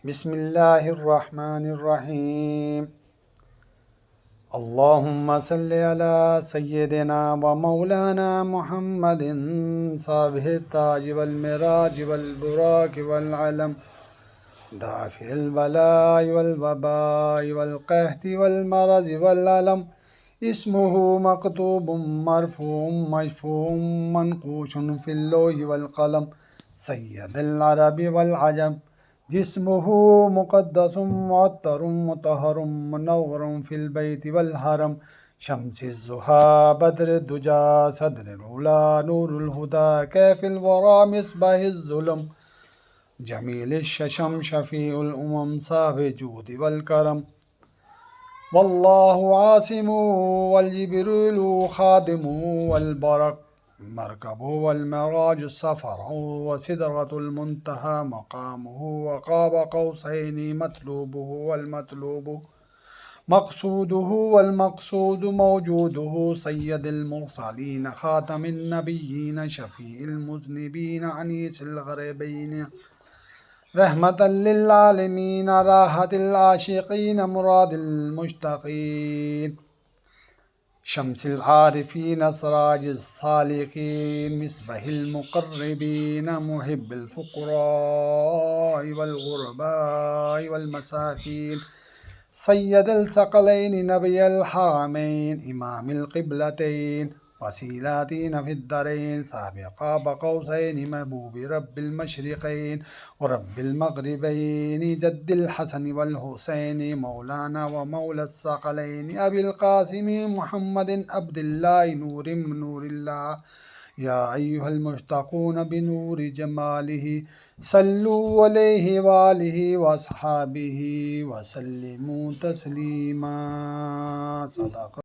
बिस्मिल्लाहिर्रहमानिर्रहीम। अल्लाहुम्मा सल्लि अला सय्यिदिना व मौलाना मुहम्मदिन साहिबित ताज वल मिराज वल बुराक वल अलम दाफिल बलाइ वल वबाइ वल कहति वल मरज वल अलम इस्मुहु मकतूबुम मरफूम मशफूम मनकूशुन फिल लौहि वल कलम सय्यदुल अरबी वल अजम जिस्मुहु मुक़द्दसुम मुअत्तरुम मुतहहरुम मुनव्वरुम फिल बैति वल हरम शम्सिज़्ज़ुहा बद्रिद्दुजा सदरुल उला नूरुल हुदा कैफिल वरा मिस्बाहिज़्ज़ुलम जमीलिश्शशम शफीउल उमम साहिबुल जूदि वल करम वल्लाहु आसिमु वल जिब्रीलु खादिमु वल बरक मरकबु वल मिराजु सफरु व सिदरतुल मुंतहा मकामुहु व क़ाब क़ौसैनि मतलूबुहु वल मतलूबु मक़सूदुहु वल मक़सूदु मौजूदुहु सय्यदुल मुरसलीन ख़ातमिन नबिय्यीन शफ़ीइल मुज़निबीन अनीसिल ग़रीबीन रहमतल लिल आलमीन राहतिल आशिक़ीन मुरादिल मुश्ताक़ीन शम्सिल आरिफ़ीन सिराजिस सालिक़ीन मिस्बाहिल मुक़र्रबीन मुहिब्बिल फ़ुक़राइ वल ग़ुरबाइ वल मसाकीन सय्यदुल सकलैन नबियुल हरमैन इमामिल क़िबलतैन वसीलातीन फिद्दरैन साहिब क़ाब क़ौसैन महबूबि रब्बिल मशरिक़ैन व रब्बिल मग़रिबैन जद्दिल हसन वल हुसैन मौलाना व मौला सकलैन अबिल क़ासिम मुहम्मदिन अब्दिल्लाह नूरिम नूरिल्लाह या अय्युहल मुश्ताक़ून बिनूरि जमालिही सल्लु अलैहि व आलिहि व अस्हाबिही व सल्लिमू तस्लीमा। सदक़।